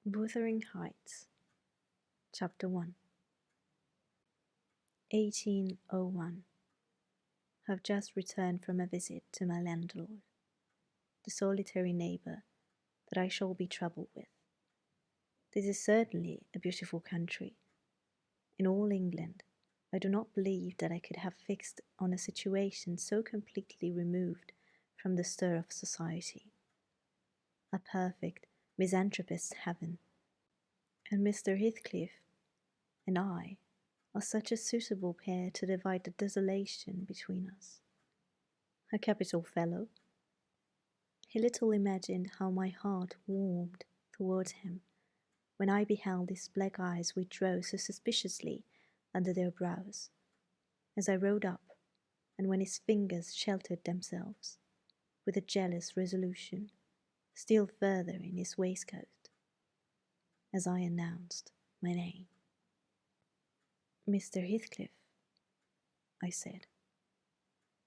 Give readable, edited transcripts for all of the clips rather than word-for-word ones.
Wuthering Heights, Chapter 1. 1801. Have just returned from a visit to my landlord, the solitary neighbour that I shall be troubled with. This is certainly a beautiful country. In all England, I do not believe that I could have fixed on a situation so completely removed from the stir of society. A perfect misanthropist's heaven, and Mr. Heathcliff and I are such a suitable pair to divide the desolation between us. A capital fellow. He little imagined how my heart warmed towards him when I beheld his black eyes withdraw so suspiciously under their brows, as I rode up, and when his fingers sheltered themselves, with a jealous resolution, still further in his waistcoat, as I announced my name. Mr. Heathcliff, I said.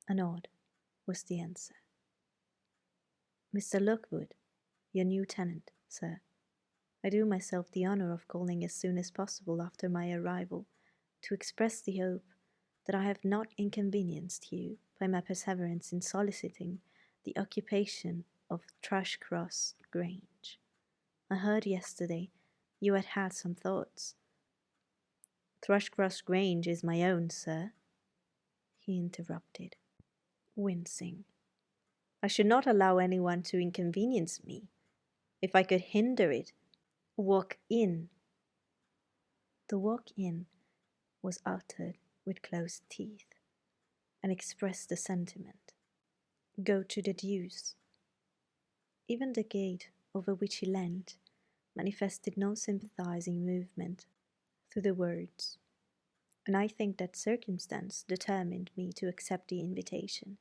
A nod was the answer. Mr. Lockwood, your new tenant, sir. I do myself the honour of calling as soon as possible after my arrival to express the hope that I have not inconvenienced you by my perseverance in soliciting the occupation of Thrushcross Grange. I heard yesterday you had had some thoughts. Thrushcross Grange is my own, sir, he interrupted, wincing. I should not allow anyone to inconvenience me. If I could hinder it, walk in. The walk in was uttered with closed teeth, and expressed the sentiment. Go to the deuce. Even the gate over which he leant manifested no sympathizing movement through the words, and I think that circumstance determined me to accept the invitation.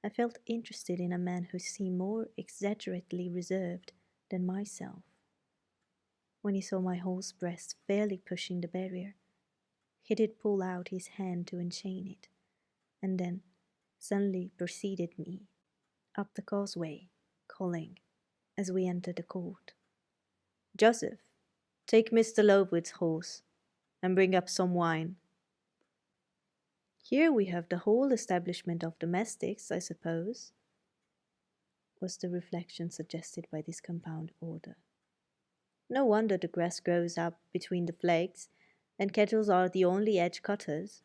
I felt interested in a man who seemed more exaggeratedly reserved than myself. When he saw my horse breast fairly pushing the barrier, he did pull out his hand to unchain it, and then suddenly preceded me up the causeway, calling, as we entered the court, Joseph, take Mr. Lowood's horse, and bring up some wine. Here we have the whole establishment of domestics, I suppose, was the reflection suggested by this compound order. No wonder the grass grows up between the flags, and kettles are the only edge cutters.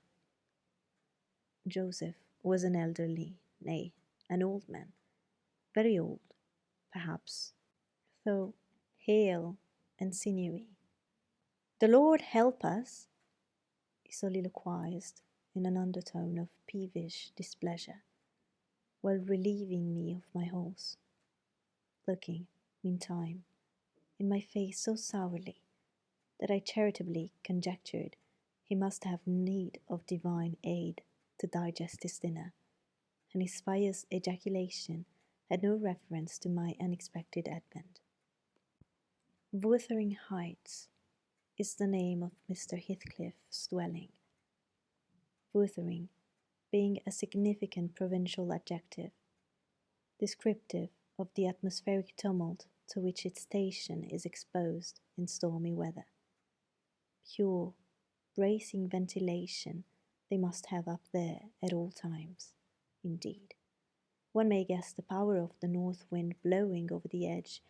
Joseph was an elderly, nay, an old man, very old, perhaps, though hale and sinewy. The Lord help us, he soliloquized in an undertone of peevish displeasure, while relieving me of my horse, looking, meantime, in my face so sourly that I charitably conjectured he must have need of divine aid to digest his dinner, and his pious ejaculation had no reference to my unexpected advent. Wuthering Heights is the name of Mr. Heathcliff's dwelling, Wuthering being a significant provincial adjective, descriptive of the atmospheric tumult to which its station is exposed in stormy weather. Pure, bracing ventilation they must have up there at all times, indeed. One may guess the power of the north wind blowing over the edge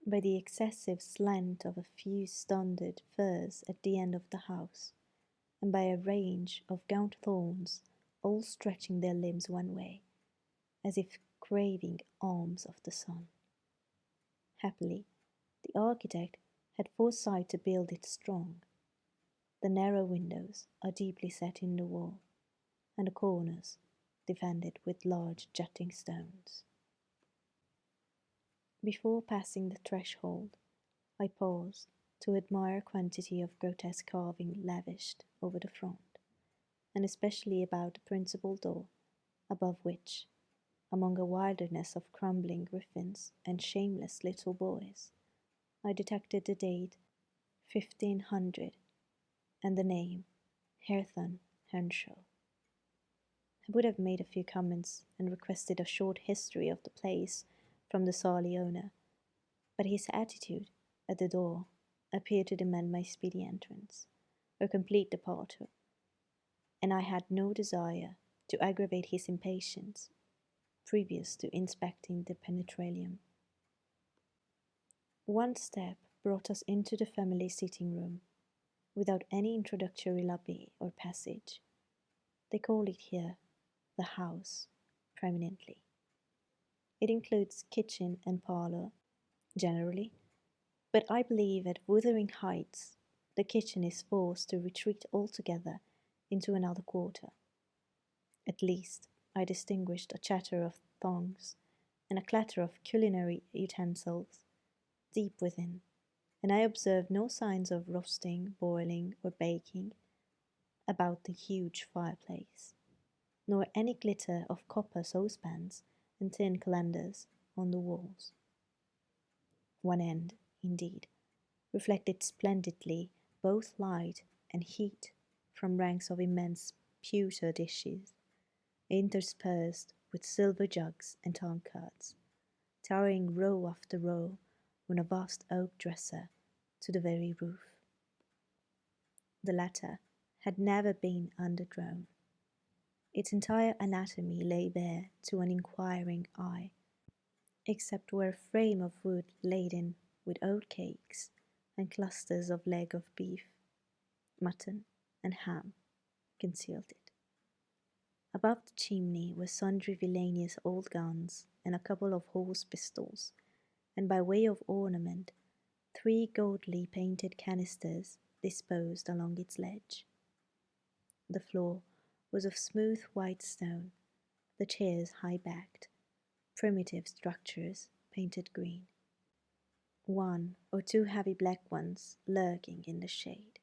by the excessive slant of a few stunted firs at the end of the house, and by a range of gaunt thorns all stretching their limbs one way, as if craving alms of the sun. Happily, the architect had foresight to build it strong. The narrow windows are deeply set in the wall, and the corners defended with large jutting stones. Before passing the threshold, I paused to admire a quantity of grotesque carving lavished over the front, and especially about the principal door, above which, among a wilderness of crumbling griffins and shameless little boys, I detected the date 1500 and the name Hareton Henshaw. I would have made a few comments and requested a short history of the place from the surly owner, but his attitude, at the door appeared to demand my speedy entrance, or complete departure, and I had no desire to aggravate his impatience previous to inspecting the penetralium. One step brought us into the family sitting room, without any introductory lobby or passage. They call it here the house, prominently. It includes kitchen and parlour, generally, but I believe at Wuthering Heights the kitchen is forced to retreat altogether into another quarter. At least I distinguished a chatter of tongues and a clatter of culinary utensils deep within, and I observed no signs of roasting, boiling, or baking about the huge fireplace, nor any glitter of copper saucepans and tin calendars on the walls. One end, indeed, reflected splendidly both light and heat from ranks of immense pewter dishes, interspersed with silver jugs and tankards, towering row after row on a vast oak dresser to the very roof. The latter had never been undergrown. Its entire anatomy lay bare to an inquiring eye, except where a frame of wood laden with oat cakes and clusters of leg of beef, mutton, and ham concealed it. Above the chimney were sundry villainous old guns and a couple of horse pistols, and by way of ornament, 3 gaudily painted canisters disposed along its ledge. The floor was of smooth white stone, the chairs high-backed, primitive structures painted green, 1 or 2 heavy black ones lurking in the shade.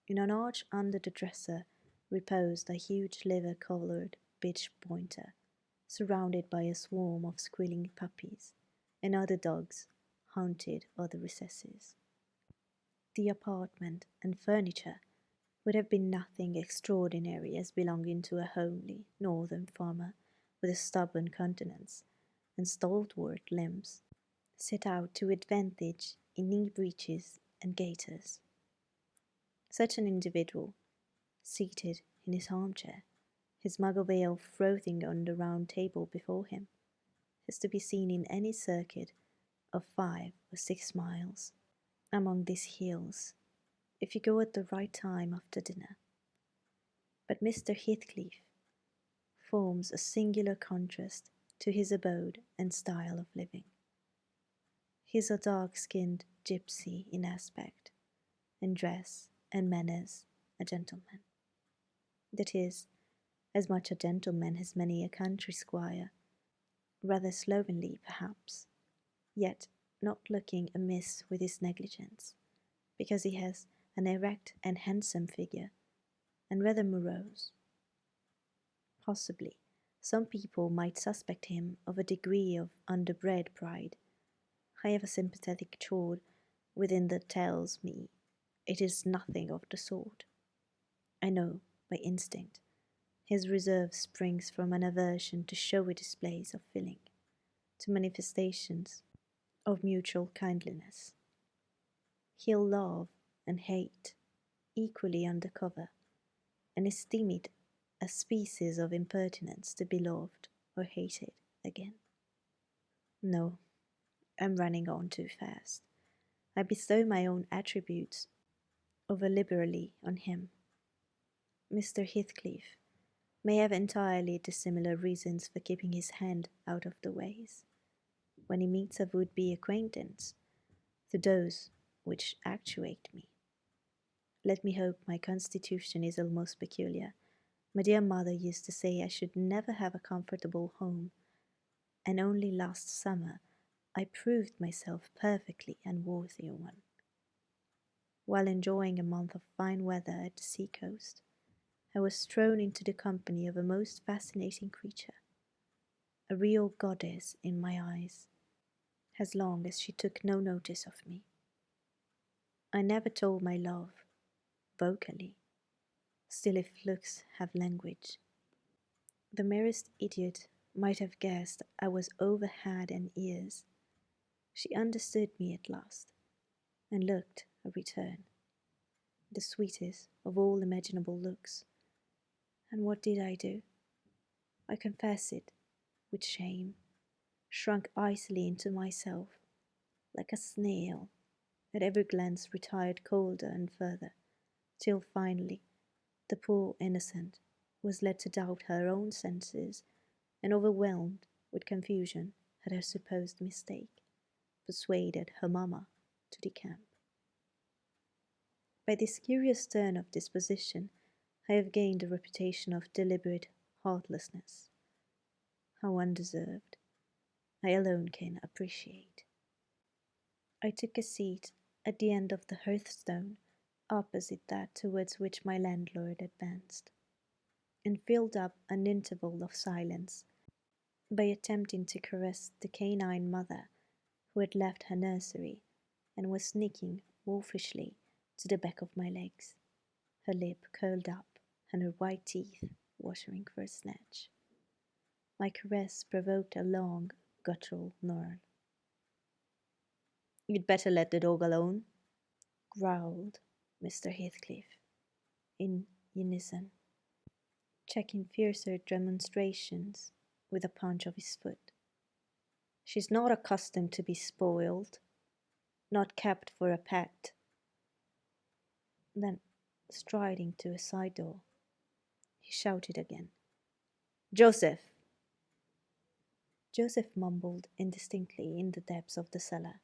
In an arch under the dresser reposed a huge liver-coloured bitch pointer, surrounded by a swarm of squealing puppies, and other dogs haunted other recesses. The apartment and furniture would have been nothing extraordinary as belonging to a homely northern farmer with a stubborn countenance and stalwart limbs, set out to advantage in knee breeches and gaiters. Such an individual, seated in his armchair, his mug of ale frothing on the round table before him, is to be seen in any circuit of 5 or 6 miles among these hills, if you go at the right time after dinner. But Mr. Heathcliff forms a singular contrast to his abode and style of living. He is a dark-skinned gypsy in aspect, in dress and manners a gentleman. That is, as much a gentleman as many a country squire, rather slovenly perhaps, yet not looking amiss with his negligence, because he has an erect and handsome figure, and rather morose. Possibly some people might suspect him of a degree of underbred pride. I have a sympathetic chord within that tells me it is nothing of the sort. I know, by instinct, his reserve springs from an aversion to showy displays of feeling, to manifestations of mutual kindliness. He'll love and hate equally under cover, and esteem it a species of impertinence to be loved or hated again. No, I'm running on too fast. I bestow my own attributes over liberally on him. Mr. Heathcliff may have entirely dissimilar reasons for keeping his hand out of the ways, when he meets a would-be acquaintance, to those which actuate me. Let me hope my constitution is almost peculiar. My dear mother used to say I should never have a comfortable home, and only last summer I proved myself perfectly unworthy of one. While enjoying a month of fine weather at the sea-coast, I was thrown into the company of a most fascinating creature, a real goddess in my eyes, as long as she took no notice of me. I never told my love, vocally, still if looks have language. The merest idiot might have guessed I was over head and ears. She understood me at last, and looked a return, the sweetest of all imaginable looks. And what did I do? I confess it, with shame, shrunk icily into myself, like a snail. At every glance retired colder and further, till finally the poor innocent was led to doubt her own senses, and overwhelmed with confusion at her supposed mistake, persuaded her mamma to decamp. By this curious turn of disposition, I have gained a reputation of deliberate heartlessness. How undeserved, I alone can appreciate. I took a seat at the end of the hearthstone, opposite that towards which my landlord advanced, and filled up an interval of silence by attempting to caress the canine mother who had left her nursery and was sneaking wolfishly to the back of my legs, her lip curled up and her white teeth watering for a snatch. My caress provoked a long, guttural snarl. "You'd better let the dog alone," growled Mr. Heathcliff in unison, checking fiercer demonstrations with a punch of his foot. "She's not accustomed to be spoiled, not kept for a pet." Then, striding to a side door, he shouted again, "Joseph!" Joseph mumbled indistinctly in the depths of the cellar,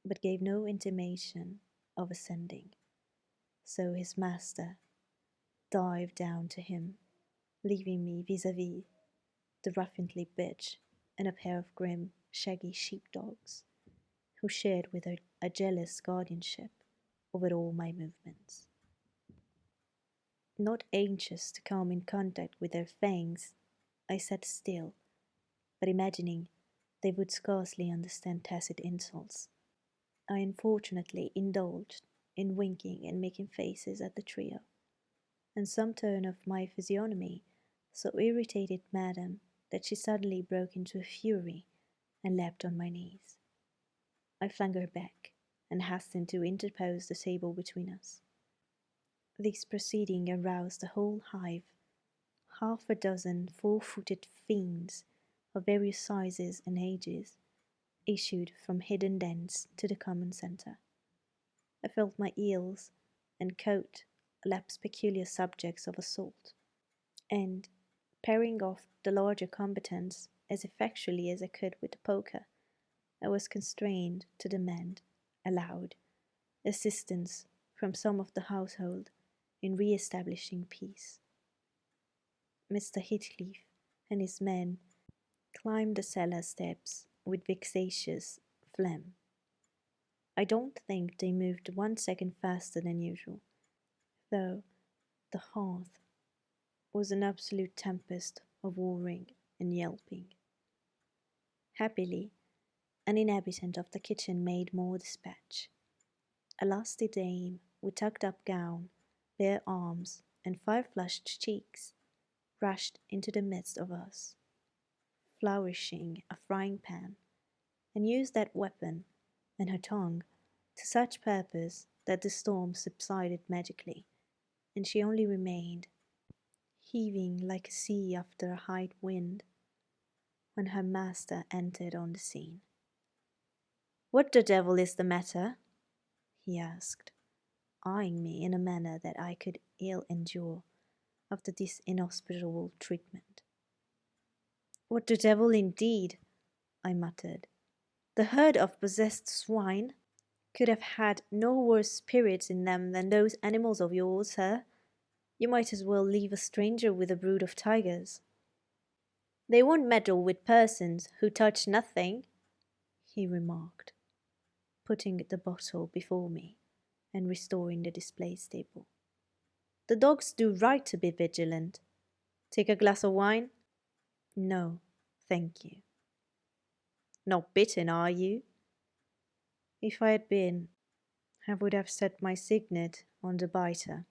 but gave no intimation of ascending, so his master dived down to him, leaving me vis-a-vis the ruffianly bitch and a pair of grim, shaggy sheep-dogs, who shared with her a jealous guardianship over all my movements. Not anxious to come in contact with their fangs, I sat still, but imagining they would scarcely understand tacit insults, I unfortunately indulged in winking and making faces at the trio, and some turn of my physiognomy so irritated madam that she suddenly broke into a fury and leapt on my knees. I flung her back and hastened to interpose the table between us. This proceeding aroused the whole hive. Half a dozen four-footed fiends of various sizes and ages issued from hidden dens to the common centre. I felt my heels and coat lapse peculiar subjects of assault, and, parrying off the larger combatants as effectually as I could with the poker, I was constrained to demand, aloud, assistance from some of the household in re-establishing peace. Mr. Heathcliff and his men climbed the cellar steps with vexatious phlegm. I don't think they moved 1 second faster than usual, though the hearth was an absolute tempest of roaring and yelping. Happily, an inhabitant of the kitchen made more dispatch. A lusty dame with tucked-up gown, bare arms, and 5 flushed cheeks rushed into the midst of us, flourishing a frying-pan, and used that weapon and her tongue to such purpose that the storm subsided magically, and she only remained, heaving like a sea after a high wind, when her master entered on the scene. "What the devil is the matter?" he asked, eyeing me in a manner that I could ill endure after this inhospitable treatment. "What the devil indeed?" I muttered. "The herd of possessed swine could have had no worse spirits in them than those animals of yours, sir. You might as well leave a stranger with a brood of tigers." "They won't meddle with persons who touch nothing," he remarked, putting the bottle before me and restoring the display table. "The dogs do right to be vigilant. Take a glass of wine?" "No, thank you." "Not bitten, are you?" "If I had been, I would have set my signet on the biter."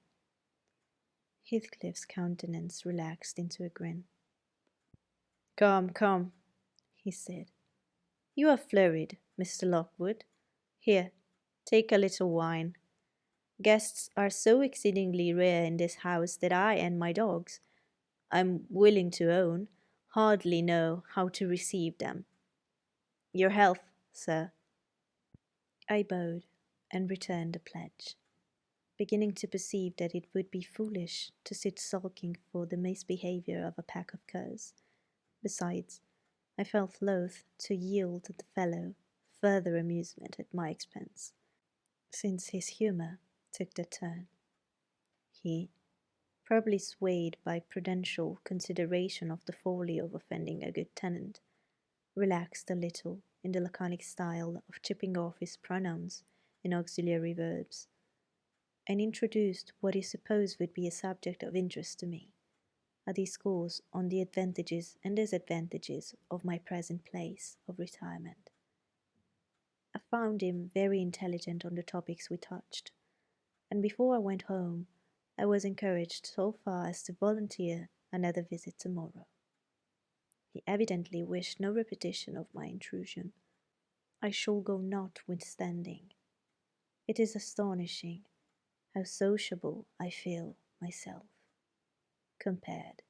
Heathcliff's countenance relaxed into a grin. "Come, come," he said. "You are flurried, Mr. Lockwood. Here, Take a little wine. Guests are so exceedingly rare in this house that I and my dogs, I'm willing to own, hardly know how to receive them. Your health, sir. I bowed and returned the pledge, beginning to perceive that it would be foolish to sit sulking for the misbehaviour of a pack of curs. Besides, I felt loath to yield the fellow further amusement at my expense, since his humour took that turn. He, probably swayed by prudential consideration of the folly of offending a good tenant, relaxed a little in the laconic style of chipping off his pronouns in auxiliary verbs, and introduced what he supposed would be a subject of interest to me, a discourse on the advantages and disadvantages of my present place of retirement. I found him very intelligent on the topics we touched, and before I went home I was encouraged so far as to volunteer another visit tomorrow. He evidently wished no repetition of my intrusion. I shall go notwithstanding. It is astonishing how sociable I feel myself, compared